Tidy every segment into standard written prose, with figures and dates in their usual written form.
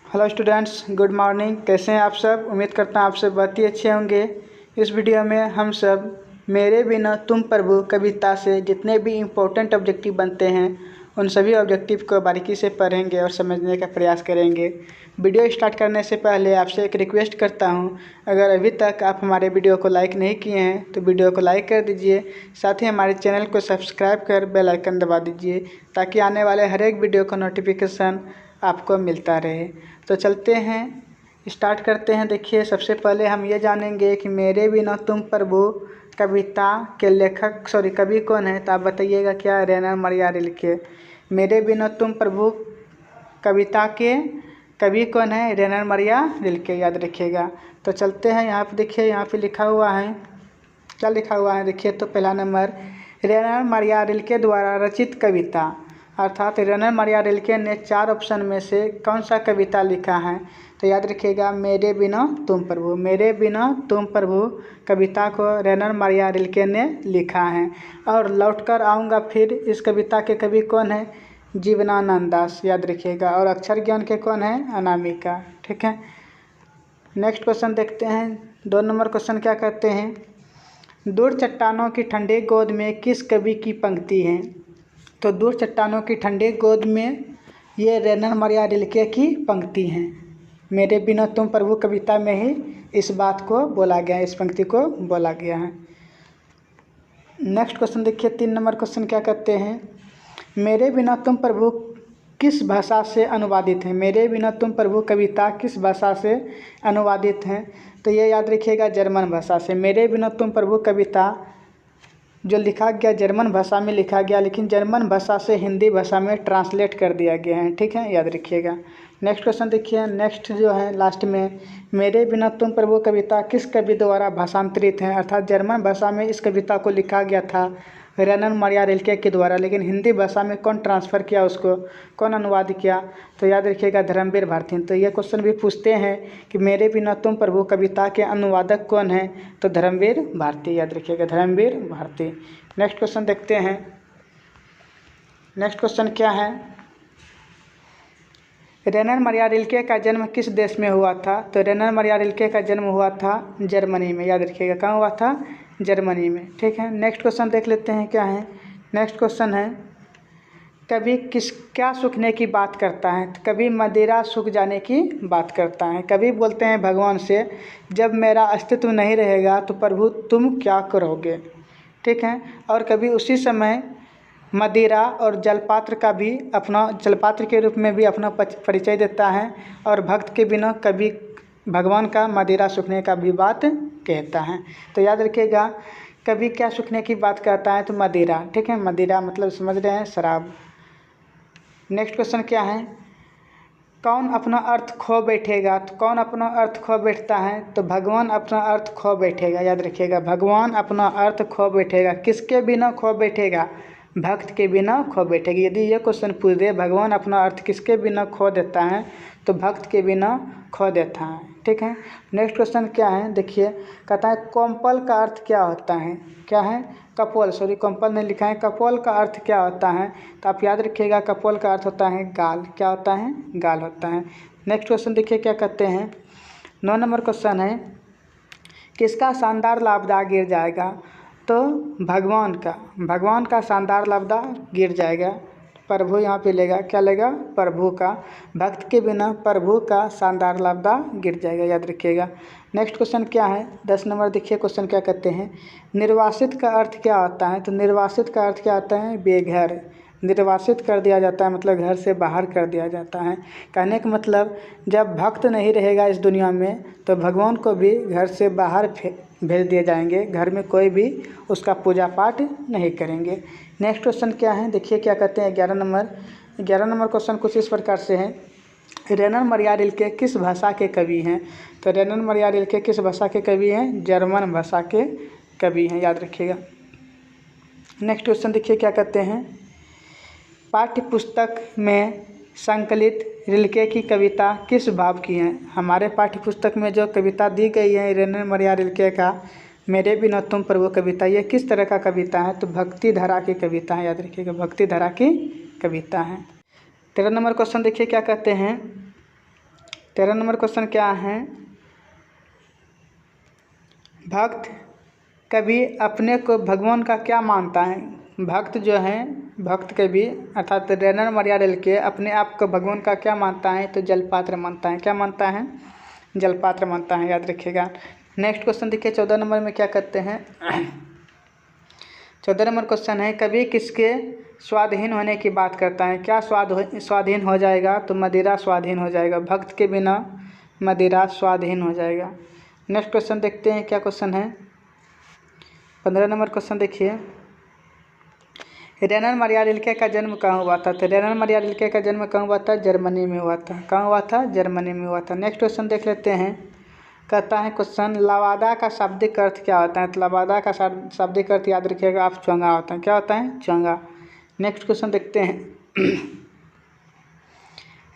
Hello students, good morning. कैसे हैं आप सब? उम्मीद करता हूँ आप सब बहुत ही अच्छे होंगे। इस वीडियो में हम सब मेरे बिना तुम प्रभु कविता से जितने भी इम्पोर्टेंट ऑब्जेक्टिव बनते हैं उन सभी ऑब्जेक्टिव को बारीकी से पढ़ेंगे और समझने का प्रयास करेंगे। वीडियो स्टार्ट करने से पहले आपसे एक रिक्वेस्ट करता हूं, अगर अभी तक आप हमारे वीडियो को लाइक नहीं किए हैं तो वीडियो को लाइक कर दीजिए। साथ ही हमारे चैनल को सब्सक्राइब कर बेल आइकन दबा दीजिए ताकि आने वाले हर एक वीडियो का नोटिफिकेशन आपको मिलता रहे। तो चलते हैं, स्टार्ट करते हैं। देखिए, सबसे पहले हम ये जानेंगे कि मेरे बिना तुम प्रभु कविता के लेखक कवि कौन है। तो आप बताइएगा क्या? रेनर मरिया रिल्के। मेरे बिना तुम प्रभु कविता के कवि कौन है? रेनर मरिया रिल्के, याद रखिएगा। तो चलते हैं, यहाँ पे देखिए, यहाँ पे लिखा हुआ है, क्या लिखा हुआ है देखिए। तो पहला नंबर, रेनर मरिया रिल्के द्वारा रचित कविता, अर्थात रेनर मरिया रिल्के ने 4 ऑप्शन में से कौन सा कविता लिखा है। तो याद रखिएगा, मेरे बिना तुम प्रभु। मेरे बिना तुम प्रभु कविता को रेनर मरिया रिल्के ने लिखा है। और लौट कर आऊँगा फिर, इस कविता के कवि कौन है? जीवनानंद दास, याद रखिएगा। और अक्षर ज्ञान के कौन है? अनामिका। ठीक है, नेक्स्ट क्वेश्चन देखते हैं। 2 नंबर क्वेश्चन क्या कहते हैं? दूर चट्टानों की ठंडी गोद में किस कवि की पंक्ति है? तो दूर चट्टानों की ठंडी गोद में ये रेनर मरिया रिल्के की पंक्ति हैं। मेरे बिना तुम प्रभु कविता में ही इस बात को बोला गया है, इस पंक्ति को बोला गया है। नेक्स्ट क्वेश्चन देखिए, 3 नंबर क्वेश्चन क्या कहते हैं? मेरे बिना तुम प्रभु किस भाषा से अनुवादित है? मेरे बिना तुम प्रभु कविता किस भाषा से अनुवादित है? तो ये याद रखिएगा, जर्मन भाषा से। मेरे बिना तुम प्रभु कविता जो लिखा गया जर्मन भाषा में लिखा गया, लेकिन जर्मन भाषा से हिंदी भाषा में ट्रांसलेट कर दिया गया है। ठीक है, याद रखिएगा। नेक्स्ट क्वेश्चन देखिए, नेक्स्ट जो है लास्ट में, मेरे बिना तुम प्रभु कविता किस कवि द्वारा भाषांतरित है? अर्थात जर्मन भाषा में इस कविता को लिखा गया था रेनर मरिया रिल्के के द्वारा, लेकिन हिंदी भाषा में कौन ट्रांसफ़र किया उसको, कौन अनुवाद किया? तो याद रखिएगा, धर्मवीर भारती। तो ये क्वेश्चन भी पूछते हैं कि मेरे बिना तुम प्रभु कविता के अनुवादक कौन है? तो धर्मवीर भारती, याद रखिएगा, धर्मवीर भारती। नेक्स्ट क्वेश्चन देखते हैं। नेक्स्ट क्वेश्चन क्या है? रेनर मरिया रिल्के का जन्म किस देश में हुआ था? तो रेनर मरिया रिल्के का जन्म हुआ था जर्मनी में, याद रखिएगा। कहाँ हुआ था? जर्मनी में। ठीक है, नेक्स्ट क्वेश्चन देख लेते हैं क्या है। नेक्स्ट क्वेश्चन है, कभी क्या सूखने की बात करता है? तो कभी मदिरा सूख जाने की बात करता है। कभी बोलते हैं भगवान से, जब मेरा अस्तित्व नहीं रहेगा तो प्रभु तुम क्या करोगे? ठीक है, और कभी उसी समय मदिरा और जलपात्र का भी अपना जलपात्र के रूप में भी अपना परिचय देता है, और भक्त के बिना कभी भगवान का मदिरा सूखने का भी बात कहता है। तो याद रखिएगा, कभी क्या सूखने की बात कहता है? तो मदिरा। ठीक है, मदिरा मतलब समझ रहे हैं, शराब। नेक्स्ट क्वेश्चन क्या है? कौन अपना अर्थ खो बैठेगा? तो कौन अपना अर्थ खो बैठता है? तो भगवान अपना अर्थ खो बैठेगा, याद रखिएगा, भगवान अपना अर्थ खो बैठेगा। किसके बिना खो बैठेगा? भक्त के बिना खो बैठेगी। यदि ये क्वेश्चन पूछ दे, भगवान अपना अर्थ किसके बिना खो देता है? तो भक्त के बिना खो देता है। ठीक है, नेक्स्ट क्वेश्चन क्या है देखिए, कहता है कपोल का अर्थ क्या होता है? क्या है? कपोल, कपोल ने लिखा है, कपोल का अर्थ क्या होता है? तो आप याद रखिएगा, कपोल का अर्थ होता है गाल। क्या होता है? गाल होता है। नेक्स्ट क्वेश्चन देखिए क्या कहते हैं। 9 नंबर क्वेश्चन है, किसका शानदार लापता गिर जाएगा? तो भगवान का शानदार लापता गिर जाएगा। प्रभु यहाँ पे लेगा, क्या लेगा? प्रभु का। भक्त के बिना प्रभु का शानदार लापता गिर जाएगा, याद रखिएगा। नेक्स्ट क्वेश्चन क्या है? 10 नंबर देखिए, क्वेश्चन क्या कहते हैं? निर्वासित का अर्थ क्या होता है? तो निर्वासित का अर्थ क्या होता है? बेघर। निर्वासित कर दिया जाता है मतलब घर से बाहर कर दिया जाता है। कहने का मतलब, जब भक्त नहीं रहेगा इस दुनिया में तो भगवान को भी घर से बाहर भेज दिए जाएंगे, घर में कोई भी उसका पूजा पाठ नहीं करेंगे। नेक्स्ट क्वेश्चन क्या है देखिए, क्या कहते हैं? 11 नंबर क्वेश्चन कुछ इस प्रकार से है, रेनर मरिया रिल्के किस भाषा के कवि हैं? तो रेनर मरिया रिल्के किस भाषा के कवि हैं? जर्मन भाषा के कवि हैं, याद रखिएगा। नेक्स्ट क्वेश्चन देखिए क्या कहते हैं, पाठ्य पुस्तक में संकलित रिल्के की कविता किस भाव की है? हमारे पाठ्य पुस्तक में जो कविता दी गई है रेनर मरिया रिल्के का मेरे बिना तुम प्रभु कविता, ये किस तरह का कविता है? तो भक्ति धारा की कविता है, याद रखिएगा, भक्ति धारा की कविता है। 13 नंबर क्वेश्चन देखिए क्या कहते हैं, 13 नंबर क्वेश्चन क्या है, भक्त कभी अपने को भगवान का क्या मानता है। भक्त जो है, भक्त कभी अर्थात रेनर मरिया रिल्के अपने आप को भगवान का क्या मानता है, तो जलपात्र मानता है। क्या मानता है, जलपात्र मानता है, याद रखिएगा। नेक्स्ट क्वेश्चन देखिए 14 नंबर में क्या करते हैं। 14 नंबर क्वेश्चन है, कभी किसके स्वाधीन होने की बात करता है। क्या स्वाधीन हो जाएगा, तो मदिरा स्वाधीन हो जाएगा। भक्त के बिना मदिरा स्वाधीन हो जाएगा। नेक्स्ट क्वेश्चन देखते हैं क्या क्वेश्चन है। 15 नंबर क्वेश्चन देखिए, रेनर मरिया रिल्के का जन्म कहाँ हुआ था। तो रेनर मरिया रिल्के का जन्म कहाँ हुआ था, जर्मनी में हुआ था। कहाँ हुआ था, जर्मनी में हुआ था। नेक्स्ट क्वेश्चन देख लेते हैं। कहता है क्वेश्चन, लवादा का शाब्दिक अर्थ क्या होता है। तो लवादा का शाब्दिक अर्थ याद रखिएगा आप, चोंगा होता है। क्या होता है, चोंगा। नेक्स्ट क्वेश्चन देखते हैं।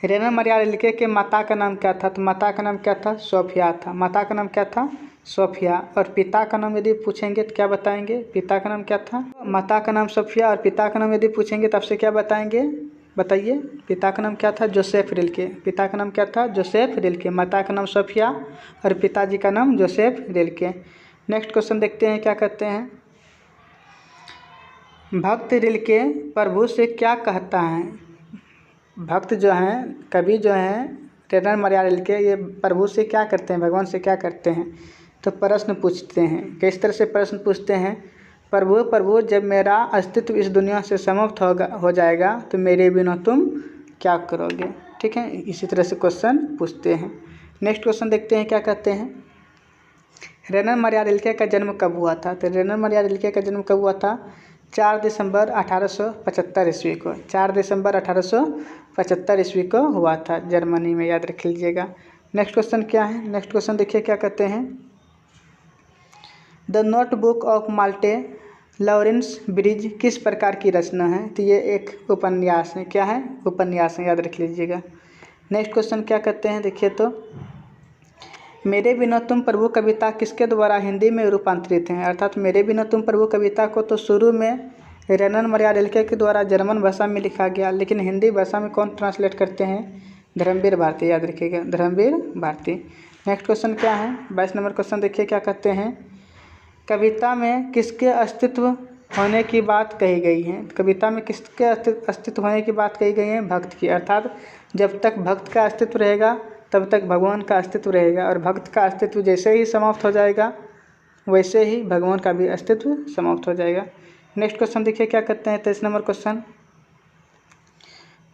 रेनर मरिया रिल्के के माता का नाम क्या था। तो माता का नाम क्या था, सोफिया था। माता का नाम क्या था, सोफिया। और पिता का नाम यदि पूछेंगे तो क्या बताएंगे, पिता का नाम क्या था। माता का नाम सोफिया और पिता का नाम यदि पूछेंगे तो आपसे क्या बताएंगे, बताइए। पिता का नाम क्या था, जोसेफ रिल्के। पिता का नाम क्या था, जोसेफ रिल्के। माता का नाम सोफिया और पिताजी का नाम जोसेफ रिल्के। नेक्स्ट क्वेश्चन देखते हैं क्या कहते हैं। भक्त रिल्के प्रभु से क्या कहता है। भक्त जो हैं, कवि जो हैं रेनर मरिया रिल्के, ये प्रभु से क्या करते हैं, भगवान से क्या करते हैं। तो प्रश्न पूछते हैं। किस तरह से प्रश्न पूछते हैं, प्रभु प्रभु जब मेरा अस्तित्व इस दुनिया से समाप्त हो जाएगा तो मेरे बिना तुम क्या करोगे। ठीक है, इसी तरह से क्वेश्चन पूछते हैं। नेक्स्ट क्वेश्चन देखते हैं क्या कहते हैं। रेनर मरिया रिल्के का जन्म कब हुआ था। तो रेनर मरिया रिल्के का जन्म कब हुआ था, 4 दिसंबर 1875 ईस्वी को। 4 दिसंबर 1875 ईस्वी को हुआ था, जर्मनी में, याद रख लीजिएगा। नेक्स्ट क्वेश्चन क्या है। नेक्स्ट क्वेश्चन देखिए क्या कहते हैं। The notebook of Malte Laurids Brigge किस प्रकार की रचना है। तो ये एक उपन्यास है। क्या है, उपन्यास है, याद रख लीजिएगा। नेक्स्ट क्वेश्चन क्या कहते हैं देखिए, तो मेरे बिना तुम प्रभु कविता किसके द्वारा हिंदी में रूपांतरित हैं। अर्थात मेरे बिना तुम प्रभु कविता को तो शुरू में रेनर मरिया रिल्के के द्वारा जर्मन भाषा में लिखा गया, लेकिन हिंदी भाषा में कौन ट्रांसलेट करते हैं, धर्मवीर भारती। याद रखिएगा, धर्मवीर भारती। नेक्स्ट क्वेश्चन क्या है, 22 नंबर क्वेश्चन देखिए क्या कहते हैं। कविता में किसके अस्तित्व होने की बात कही गई है। कविता में किसके अस्तित्व होने की बात कही गई है, भक्त की। अर्थात जब तक भक्त का अस्तित्व रहेगा तब तक भगवान का अस्तित्व रहेगा, और भक्त का अस्तित्व जैसे ही समाप्त हो जाएगा वैसे ही भगवान का भी अस्तित्व समाप्त हो जाएगा। नेक्स्ट क्वेश्चन देखिए क्या कहते हैं। 23 नंबर क्वेश्चन,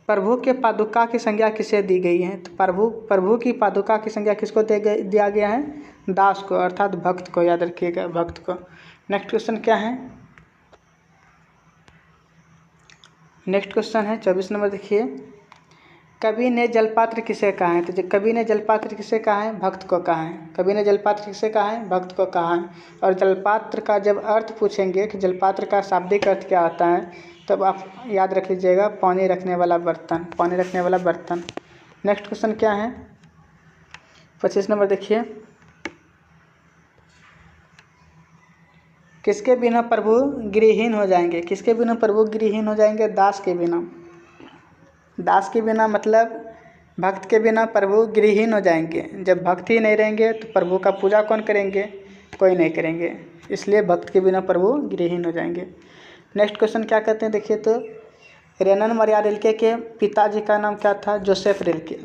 प्रभु के पादुका की संज्ञा किसे दी गई है। तो प्रभु की पादुका की संज्ञा किसको दिया गया है, दास को, अर्थात भक्त को। याद रखिएगा, भक्त को। नेक्स्ट क्वेश्चन क्या है। नेक्स्ट क्वेश्चन है 24 नंबर देखिए, कवि ने जलपात्र किसे कहा है। तो कवि ने जलपात्र किसे कहा है, भक्त को कहा है। कवि ने जलपात्र किसे कहा है, भक्त को कहा है। और जलपात्र का जब अर्थ पूछेंगे कि जलपात्र का शाब्दिक अर्थ क्या होता है, तब आप याद रख लीजिएगा, पानी रखने वाला बर्तन, पानी रखने वाला बर्तन। नेक्स्ट क्वेश्चन क्या है, 25 नंबर देखिए, किसके बिना प्रभु गृहहीन हो जाएंगे। किसके बिना प्रभु गृहहीन हो जाएंगे, दास के बिना। दास के बिना मतलब भक्त के बिना प्रभु गृहहीन हो जाएंगे। जब भक्त ही नहीं रहेंगे तो प्रभु का पूजा कौन करेंगे, कोई नहीं करेंगे। इसलिए भक्त के बिना प्रभु गृहहीन हो जाएंगे। नेक्स्ट क्वेश्चन क्या कहते हैं देखिए, तो रेनर मरिया रिल्के के पिताजी का नाम क्या था, जोसेफ रिल्के।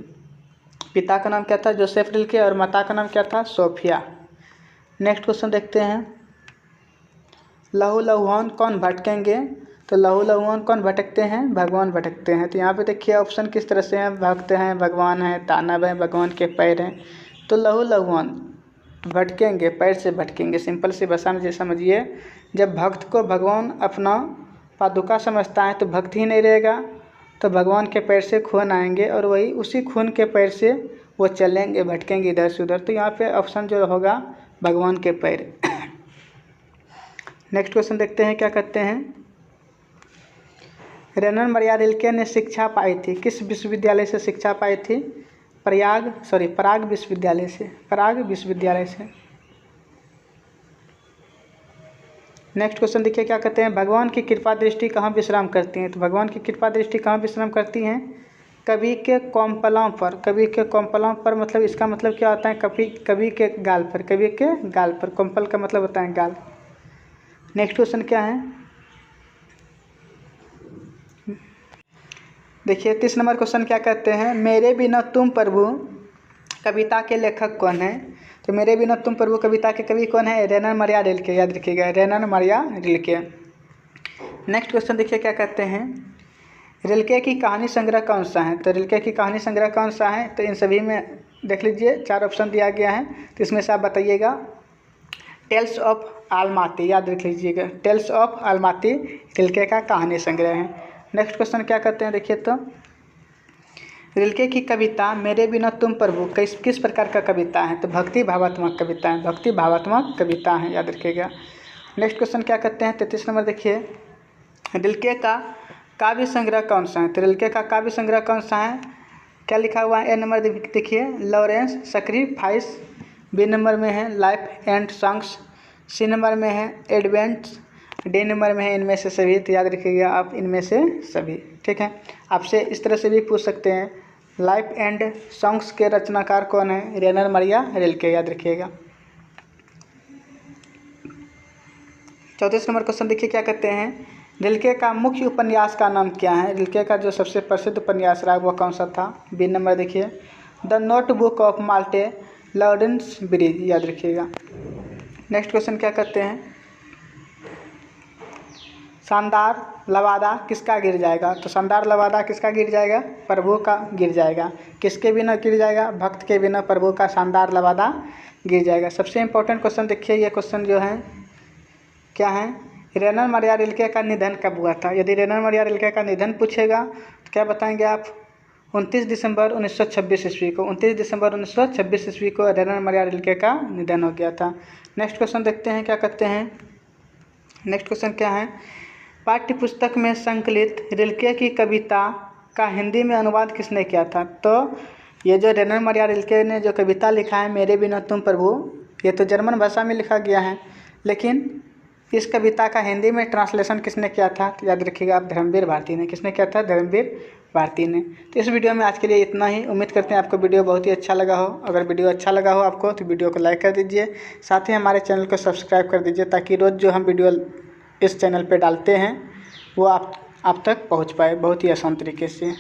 पिता का नाम क्या था, जोसेफ रिल्के, और माता का नाम क्या था, सोफिया। नेक्स्ट क्वेश्चन देखते हैं, लहू लहुआन कौन भटकेंगे। तो लहू लहुआन कौन भटकते हैं, भगवान भटकते हैं। तो यहाँ पे देखिए ऑप्शन किस तरह से हैं, भक्त हैं, भगवान हैं, दानव हैं, भगवान के पैर हैं। तो लहू लहुआन भटकेंगे, पैर से भटकेंगे। सिंपल सी भाषा में जैसे समझिए, जब भक्त को भगवान अपना पादुका समझता है तो भक्त ही नहीं रहेगा, तो भगवान के पैर से खून आएंगे और वही उसी खून के पैर से वो चलेंगे, भटकेंगे इधर से उधर। तो यहाँ पे ऑप्शन जो होगा भगवान के पैर। नेक्स्ट क्वेश्चन देखते हैं क्या कहते हैं, रेनर मरिया रिल्के ने शिक्षा पाई थी, किस विश्वविद्यालय से शिक्षा पाई थी, पराग विश्वविद्यालय से, पराग विश्वविद्यालय से। नेक्स्ट क्वेश्चन देखिए क्या कहते हैं, भगवान की कृपा दृष्टि कहाँ विश्राम करती हैं। तो भगवान की कृपा दृष्टि कहाँ विश्राम करती हैं, कवि के कौंपलों पर, कवि के कौंपलों पर मतलब इसका मतलब क्या होता है, कवि के गाल पर, कवि के गाल पर, कौंपल का मतलब होता है गाल। नेक्स्ट क्वेश्चन क्या है, देखिए 30 नंबर क्वेश्चन क्या कहते हैं, मेरे बिना तुम प्रभु कविता के लेखक कौन है। तो मेरे बिना तुम प्रभु कविता के कवि कौन है, रेनर मरिया रिल्के, याद रखिएगा रेनर मरिया रिल्के। नेक्स्ट क्वेश्चन देखिए क्या कहते हैं, रिल्के की कहानी संग्रह कौन सा है। तो रिल्के की कहानी संग्रह कौन सा है, तो इन सभी में देख लीजिए 4 ऑप्शन दिया गया है, तो इसमें से आप बताइएगा। टेल्स ऑफ आलमाती, याद रख लीजिएगा टेल्स ऑफ आलमाती रिल्के का कहानी संग्रह है। नेक्स्ट क्वेश्चन क्या कहते हैं, देखिए तो रिल्के की कविता मेरे बिना तुम प्रभु किस प्रकार का कविता है। तो भक्ति भावात्मक कविता है, भक्ति भावात्मक कविता है, याद रखिएगा। नेक्स्ट क्वेश्चन क्या कहते हैं, 33 नंबर देखिए, रिल्के का काव्य संग्रह कौन सा है। तो रिल्के का काव्य संग्रह कौन सा है, क्या लिखा हुआ है। ए नंबर देखिए लॉरेंस सैक्रिफाइस, बी नंबर में है life and songs, C number में है एडवेंट्स, डी नंबर में है इनमें से सभी। तो याद रखिएगा आप इनमें से सभी, ठीक है। आपसे इस तरह से भी पूछ सकते हैं, लाइफ एंड सॉन्ग्स के रचनाकार कौन है, रेनर मरिया रिल्के, याद रखिएगा। 34 नंबर क्वेश्चन देखिए क्या कहते हैं, रिल्के का मुख्य उपन्यास का नाम क्या है। रिल्के का जो सबसे प्रसिद्ध उपन्यास रहा वो कौन सा था। बी नंबर देखिए the notebook of Malte Laurids Brigge, याद रखिएगा। नेक्स्ट क्वेश्चन क्या कहते हैं, शानदार लवादा किसका गिर जाएगा। तो शानदार लवादा किसका गिर जाएगा, प्रभु का गिर जाएगा। किसके बिना गिर जाएगा, भक्त के बिना प्रभु का शानदार लवादा गिर जाएगा। सबसे इम्पोर्टेंट क्वेश्चन देखिए, ये क्वेश्चन जो है क्या है, रेनर मरिया रिल्के का निधन कब हुआ था। यदि रेनर मरिया रिल्के का निधन पूछेगा तो क्या बताएंगे आप, 29 दिसंबर 1926 ईस्वी को, 29 दिसंबर 1926 ईस्वी को रेनर मरिया रिल्के का निधन हो गया था। नेक्स्ट क्वेश्चन देखते हैं क्या कहते हैं, नेक्स्ट क्वेश्चन क्या है, पाठ्य पुस्तक में संकलित रिल्के की कविता का हिंदी में अनुवाद किसने किया था। तो ये जो रेनर मरिया रिल्के ने जो कविता लिखा है मेरे बिना तुम प्रभु, ये तो जर्मन भाषा में लिखा गया है, लेकिन इस कविता का हिंदी में ट्रांसलेशन किसने किया था। तो याद रखिएगा आप, धर्मवीर भारती ने। किसने किया था, धर्मवीर भारती ने। तो इस वीडियो में आज के लिए इतना ही। उम्मीद करते हैं आपको वीडियो बहुत ही अच्छा लगा हो। अगर वीडियो अच्छा लगा हो आपको तो वीडियो को लाइक कर दीजिए, साथ ही हमारे चैनल को सब्सक्राइब कर दीजिए, ताकि रोज़ जो हम वीडियो इस चैनल पे डालते हैं वो आप तक पहुंच पाए बहुत ही आसान तरीके से।